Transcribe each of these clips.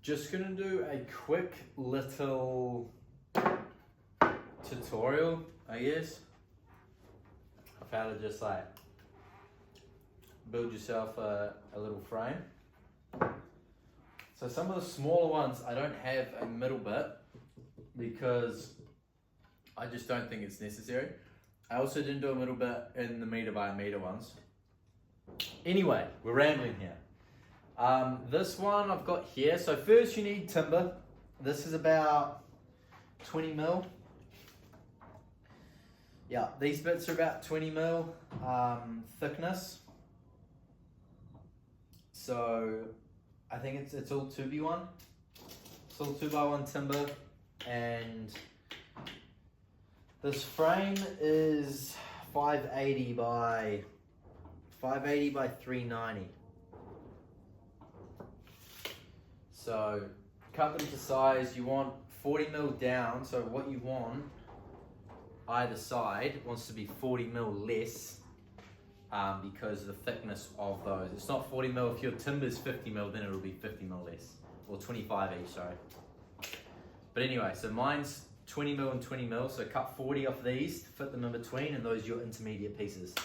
just gonna do a quick little tutorial, I guess, of how to just like build yourself a little frame. So some of the smaller ones, I don't have a middle bit because I just don't think it's necessary. I also didn't do a middle bit in the meter by meter ones. Anyway, we're rambling here. This one I've got here. So first you need timber. This is about 20 mil. Yeah, these bits are about 20 mil thickness. So I think it's all 2x1. It's all 2x1 timber, and this frame is 580 by 390. So cut them to size. You want 40 mil down. So what you want, either side wants to be 40 mil less because of the thickness of those. It's not 40 mil. If your timber's 50 mil, then it'll be 50 mil less, or 25 each, sorry. But anyway, so mine's 20 mil and 20 mil. So cut 40 off these to fit them in between, and those are your intermediate pieces.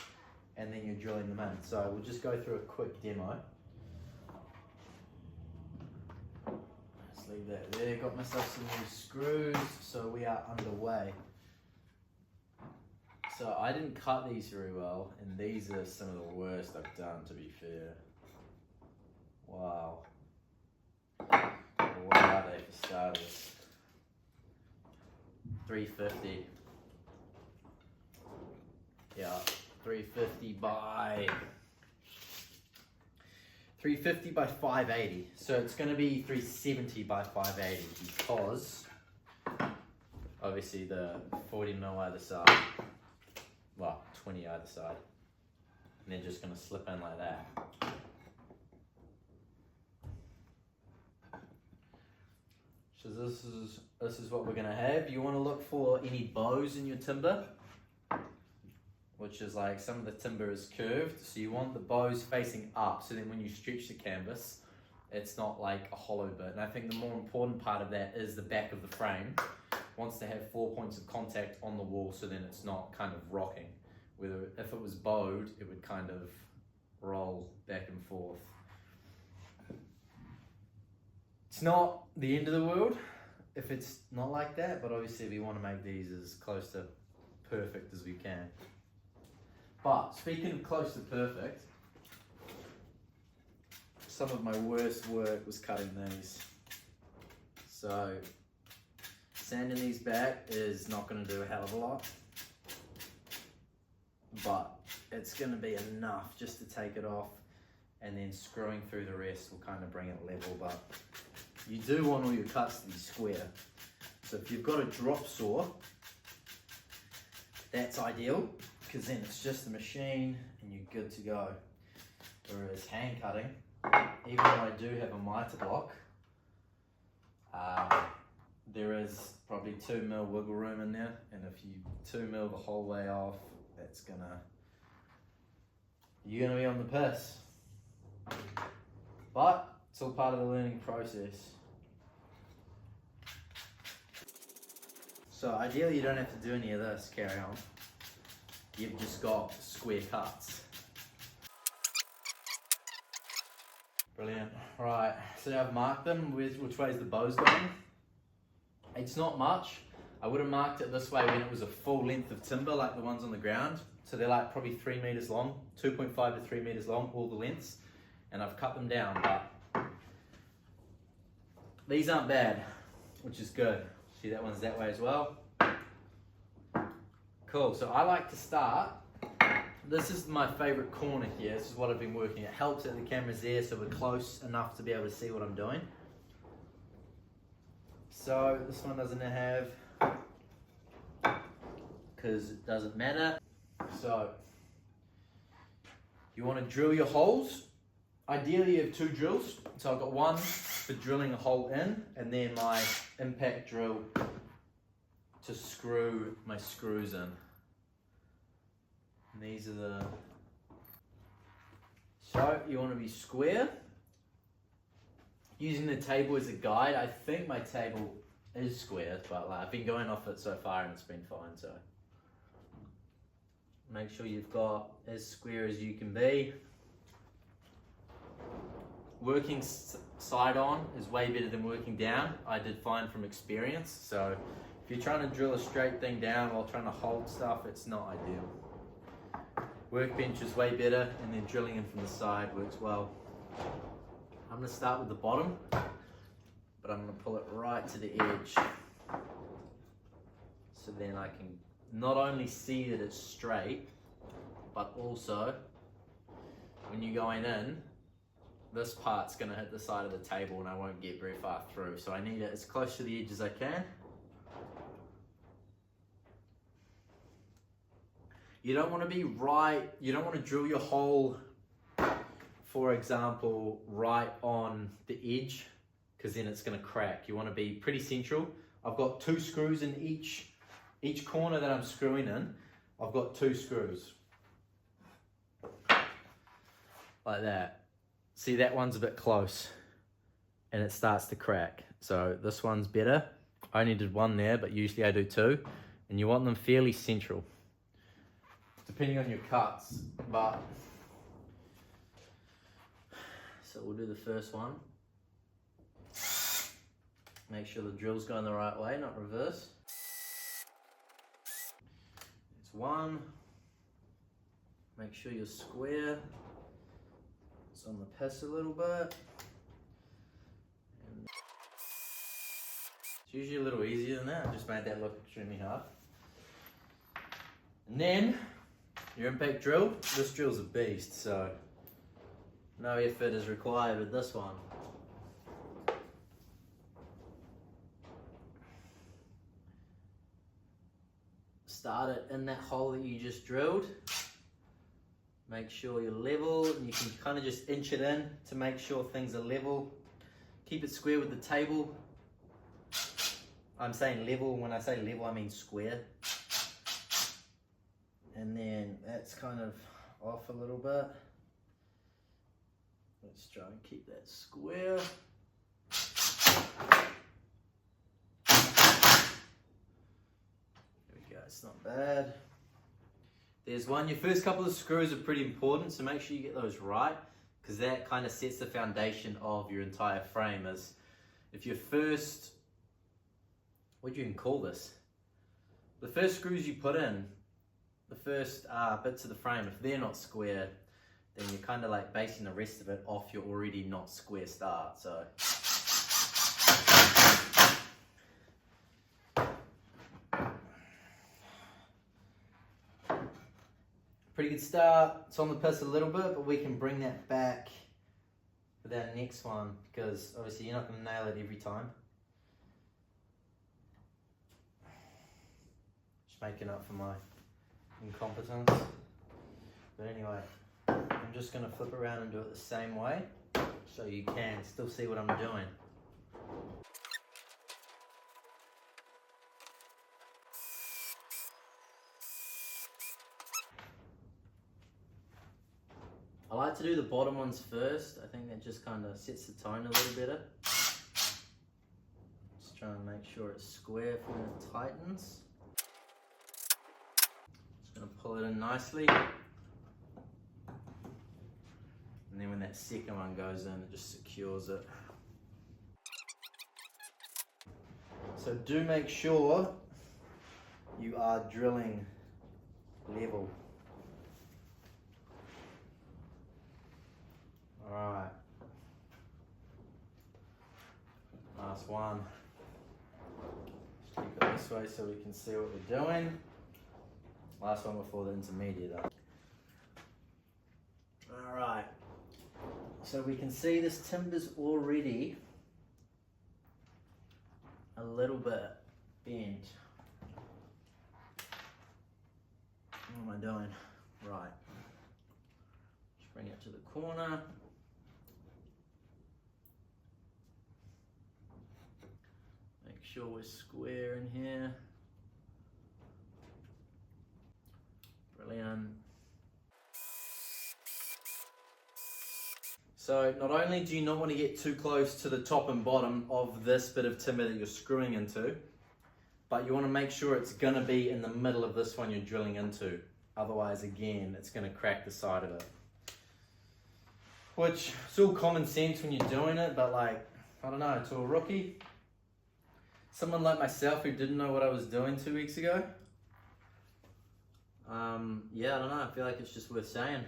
And then you're drilling them in. So we'll just go through a quick demo. Let's leave that there. Got myself some new screws, so we are underway. So I didn't cut these very well, and these are some of the worst I've done, to be fair. Wow. What are they for starters? 350. Yeah, 350 by 580. So it's going to be 370 by 580 because obviously the 40 mil either side. Well, 20 either side, and they're just going to slip in like that. So this is what we're going to have. You want to look for any bows in your timber, which is like some of the timber is curved, so you want the bows facing up, so then when you stretch the canvas, it's not like a hollow bit. And I think the more important part of that is the back of the frame wants to have 4 points of contact on the wall, so then it's not kind of rocking. Whether if it was bowed, it would kind of roll back and forth. It's not the end of the world if it's not like that, but obviously we want to make these as close to perfect as we can. But speaking of close to perfect, some of my worst work was cutting these. So sanding these back is not going to do a hell of a lot, but it's going to be enough just to take it off, and then screwing through the rest will kind of bring it level. But you do want all your cuts to be square. So if you've got a drop saw, that's ideal, because then it's just the machine and you're good to go. Whereas hand cutting, even though I do have a miter block, there is probably 2 mil wiggle room in there, and if you 2 mil the whole way off, you're gonna be on the piss. But it's all part of the learning process. So ideally you don't have to do any of this, carry on. You've just got square cuts. Brilliant. Right, so I've marked them, which way is the bow's going. It's not much. I would have marked it this way when it was a full length of timber, like the ones on the ground. So they're like probably 3 meters long, 2.5 to 3 meters long, all the lengths. And I've cut them down, but these aren't bad, which is good. See, that one's that way as well. Cool, so I like to start. This is my favorite corner here. This is what I've been working. It helps that the camera's there, so we're close enough to be able to see what I'm doing. So this one doesn't have, because it doesn't matter. So you want to drill your holes. Ideally you have 2 drills. So I've got one for drilling a hole in, and then my impact drill to screw my screws in. And these are the, so you want to be square. using the table as a guide. I think my table is square, but like, I've been going off it so far and it's been fine. So make sure you've got as square as you can be. Working side on is way better than working down. I did find from experience. So if you're trying to drill a straight thing down while trying to hold stuff, it's not ideal. Workbench is way better, and then drilling in from the side works well. I'm gonna start with the bottom, but I'm gonna pull it right to the edge. So then I can not only see that it's straight, but also when you're going in, this part's gonna hit the side of the table and I won't get very far through. So I need it as close to the edge as I can. You don't want to be right, you don't want to drill your hole, for example, right on the edge, because then it's going to crack. You want to be pretty central. I've got 2 screws in each corner that I'm screwing in. I've got 2 screws. Like that. See, that one's a bit close and it starts to crack. So this one's better. I only did 1 there, but usually I do 2. And you want them fairly central, depending on your cuts, but so we'll do the first one. Make sure the drill's going the right way, not reverse. It's 1. Make sure you're square. It's on the piss a little bit. And it's usually a little easier than that. I just made that look extremely hard. And then your impact drill. This drill's a beast, so no effort is required with this one. Start it in that hole that you just drilled. Make sure you're level, and you can kind of just inch it in to make sure things are level. Keep it square with the table. I'm saying level, when I say level I mean square. And then that's kind of off a little bit. Let's try and keep that square. There we go, it's not bad. There's one. Your first couple of screws are pretty important, so make sure you get those right, because that kind of sets the foundation of your entire frame. As if your first, what do you even call this? The first screws you put in, the first bits of the frame, if they're not square, then you're kind of like basing the rest of it off your already not square start. So pretty good start. It's on the piss a little bit, but we can bring that back for that next one, because obviously you're not going to nail it every time. Just making up for my incompetence. But anyway, I'm just going to flip around and do it the same way so you can still see what I'm doing. I like to do the bottom ones first. I think that just kind of sets the tone a little better. Just trying to make sure it's square for when it tightens. Just going to pull it in nicely. And then when that second one goes in, it just secures it. So do make sure you are drilling level. Alright. Last one. Just keep it this way so we can see what we're doing. Last one before the intermediate though. Alright. So we can see this timber's already a little bit bent. What am I doing? Right. Just bring it to the corner. Make sure we're square in here. Brilliant. So not only do you not want to get too close to the top and bottom of this bit of timber that you're screwing into, but you want to make sure it's going to be in the middle of this one you're drilling into. Otherwise, again, it's going to crack the side of it. Which, it's all common sense when you're doing it, but like, I don't know, to a rookie, someone like myself who didn't know what I was doing 2 weeks ago, yeah, I don't know, I feel like it's just worth saying.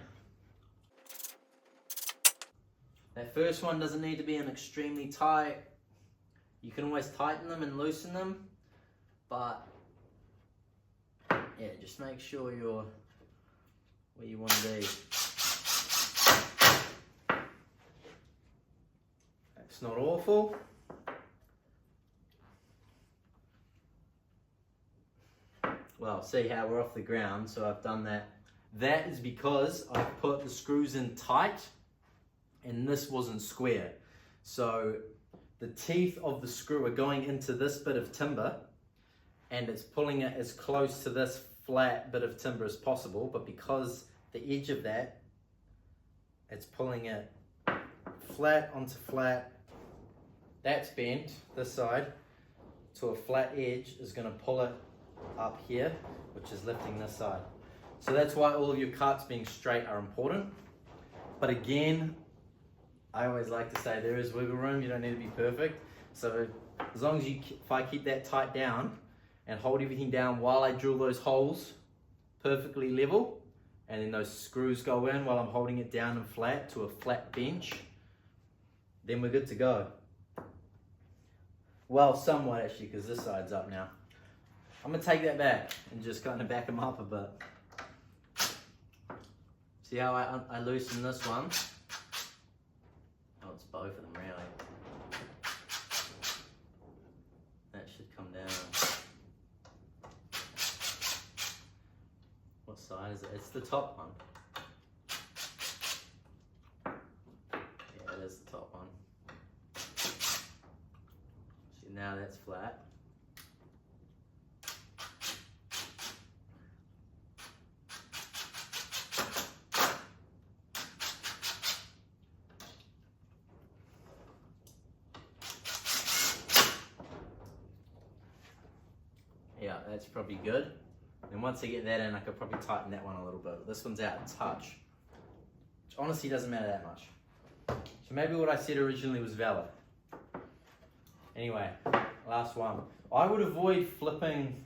That first one doesn't need to be an extremely tight. You can always tighten them and loosen them, but yeah, just make sure you're where you want to be. That's not awful. Well, see how we're off the ground, so I've done that. That is because I've put the screws in tight and this wasn't square. So the teeth of the screw are going into this bit of timber and it's pulling it as close to this flat bit of timber as possible, but because the edge of that, it's pulling it flat onto flat. That's bent, this side, to a flat edge is going to pull it up here, which is lifting this side. So that's why all of your cuts being straight are important. But again, I always like to say there is wiggle room, you don't need to be perfect. So as long as if I keep that tight down and hold everything down while I drill those holes perfectly level, and then those screws go in while I'm holding it down and flat to a flat bench, then we're good to go. Well, somewhat actually, because this side's up now. I'm gonna take that back and just kind of back them up a bit. See how I loosen this one? Oh, it's both of them really. That should come down. What side is it? It's the top one. Yeah, it is the top one. See, now that's flat. Yeah, that's probably good. And once I get that in, I could probably tighten that one a little bit. This one's out of touch, which honestly doesn't matter that much. So maybe what I said originally was valid. Anyway, last one. I would avoid flipping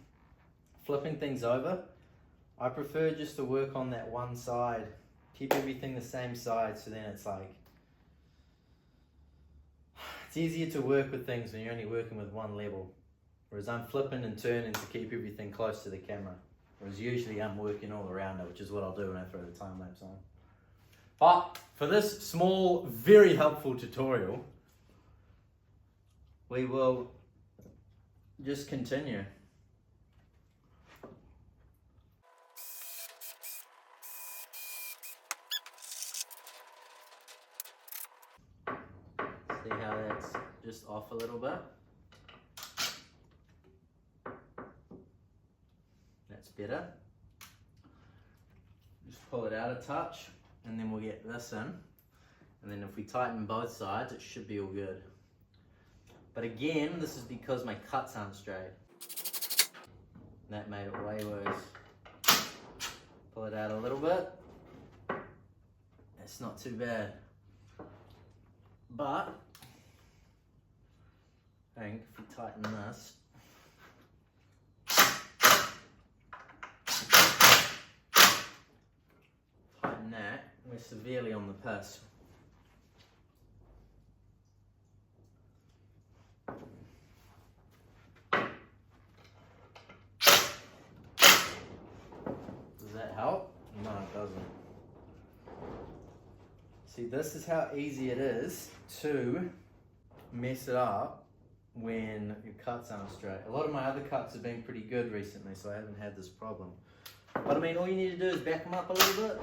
things over. I prefer just to work on that one side. Keep everything the same side, so then it's like, it's easier to work with things when you're only working with one level. Whereas I'm flipping and turning to keep everything close to the camera. Whereas usually I'm working all around it, which is what I'll do when I throw the time lapse on. But for this small, very helpful tutorial, we will just continue. See how that's just off a little bit? That's better. Just pull it out a touch and then we'll get this in. And then if we tighten both sides, it should be all good. But again, this is because my cuts aren't straight. That made it way worse. Pull it out a little bit. It's not too bad. But I think if we tighten this, tighten that, we're severely on the piss. Does that help? No, it doesn't. See, this is how easy it is to mess it up when your cuts aren't straight. A lot of my other cuts have been pretty good recently, so I haven't had this problem. But I mean, all you need to do is back them up a little bit.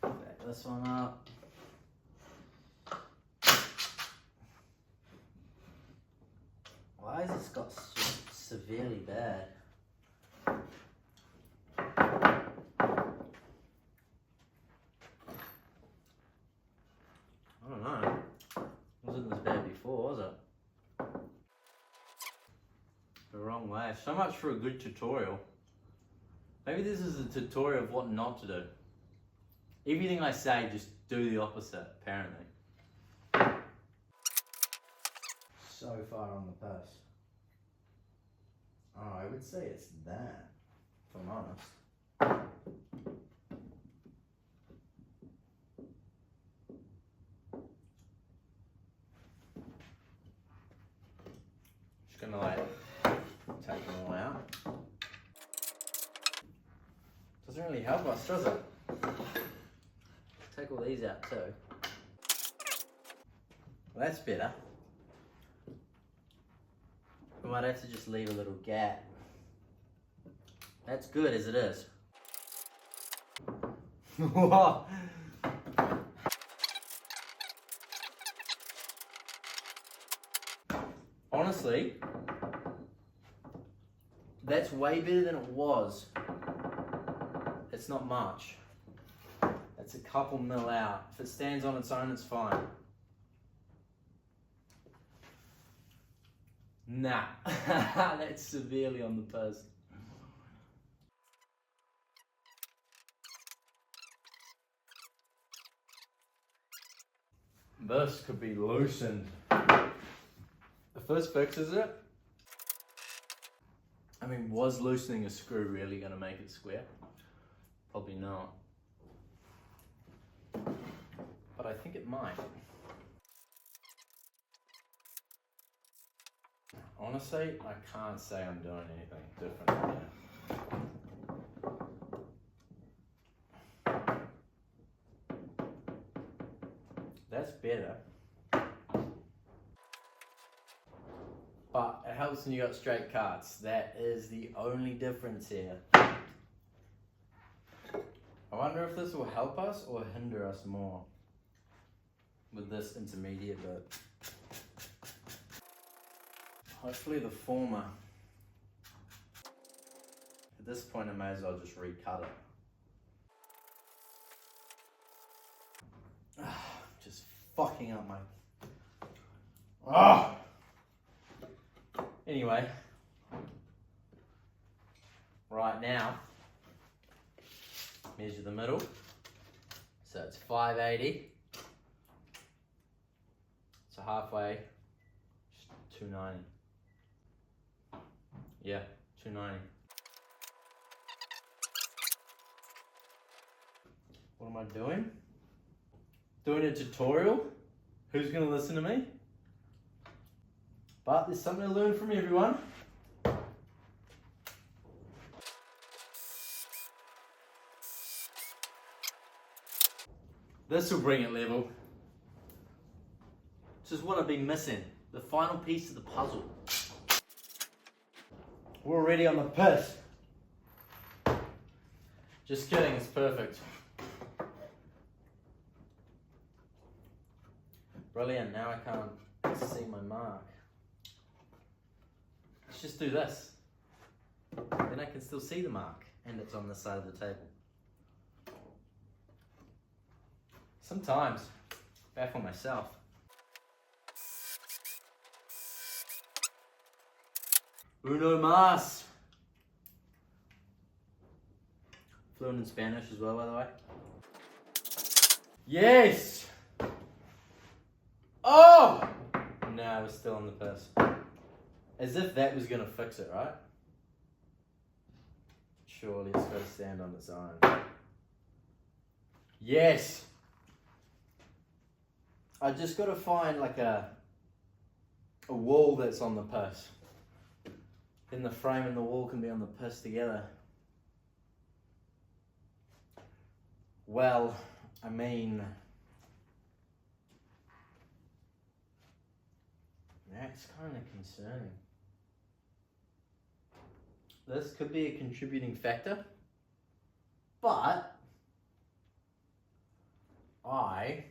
Back this one up. Why has this got severely bad. I don't know. It wasn't as bad before, was it? The wrong way. So much for a good tutorial. Maybe this is a tutorial of what not to do. Everything I say, just do the opposite, apparently. So far on the purse. Oh, I would say it's that, if I'm honest. Just gonna like take them all out. Doesn't really help us, does it? Take all these out too. Well, that's better. We might have to just leave a little gap. That's good as it is. Whoa. Honestly, that's way better than it was. It's not much. It's a couple mil out. If it stands on its own, it's fine. Nah, that's severely on the purse. This could be loosened. The first fix is it? I mean, was loosening a screw really going to make it square? Probably not. But I think it might. Honestly, I can't say I'm doing anything different here. That's better. But it helps when you got straight cards. That is the only difference here. I wonder if this will help us or hinder us more with this intermediate bit. Hopefully the former. At this point I may as well just recut it. Just fucking up my... Anyway. Right now, measure the middle. So it's 580. So halfway, just 290. Yeah, 290. What am I doing? Doing a tutorial? Who's gonna listen to me? But there's something to learn from everyone. This will bring it level. This is what I've been missing. The final piece of the puzzle. We're already on the piss. Just kidding, it's perfect. Brilliant, now I can't see my mark. Let's just do this. Then I can still see the mark, and it's on the side of the table. Sometimes, baffle myself. Uno mas. Fluent in Spanish as well, by the way. Yes! Oh! No, we're still on the piss. As if that was gonna fix it, right? Surely it's gotta stand on its own. Yes! I just gotta find like a wall that's on the piss. Then the frame and the wall can be on the piss together. Well, I mean, that's kind of concerning. This could be a contributing factor, but I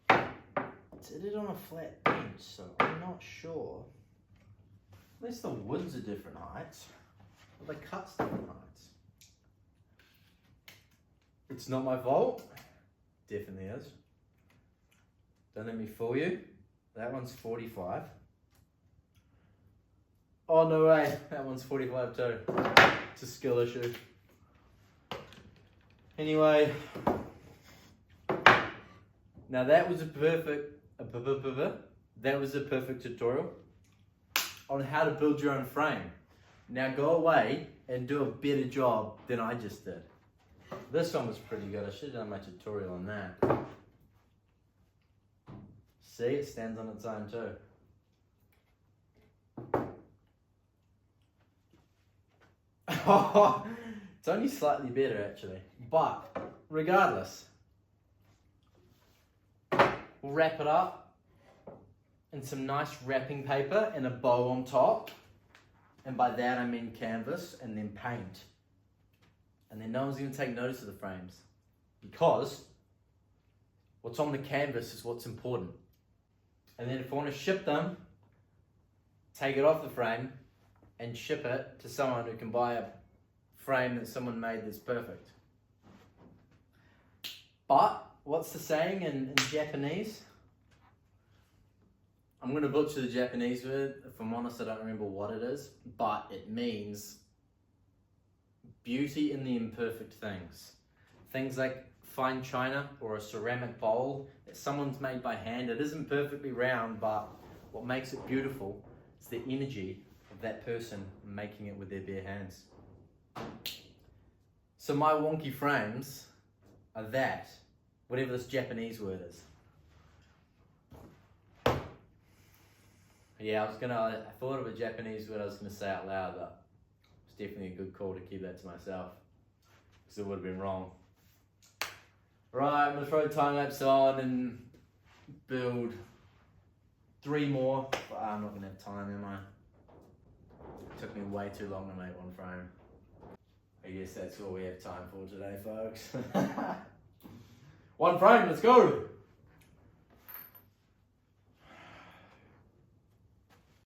did it on a flat bench, so I'm not sure. least the woods are different heights. Well, the cut's different heights. It's not my fault. Definitely is. Don't let me fool you. That one's 45. Oh, no way. That one's 45 too. It's a skill issue. Anyway. Now that was a perfect tutorial on how to build your own frame. Now go away and do a better job than I just did. This one was pretty good. I should have done my tutorial on that. See, it stands on its own too. It's only slightly better actually. But regardless, we'll wrap it up in some nice wrapping paper and a bow on top. And by that I mean canvas and then paint. And then no one's going to take notice of the frames. Because what's on the canvas is what's important. And then if I want to ship them, take it off the frame and ship it to someone who can buy a frame that someone made that's perfect. But what's the saying in Japanese? I'm going to butcher the Japanese word. If I'm honest, I don't remember what it is, but it means beauty in the imperfect things. Things like fine china or a ceramic bowl that someone's made by hand. It isn't perfectly round, but what makes it beautiful is the energy of that person making it with their bare hands. So my wonky frames are that, whatever this Japanese word is. Yeah, I thought of a Japanese word I was going to say out loud, but it's definitely a good call to keep that to myself, because it would have been wrong. Right, I'm going to throw the time lapse on and build 3 more, but I'm not going to have time, am I? It took me way too long to make one frame. I guess that's all we have time for today, folks. One frame, let's go!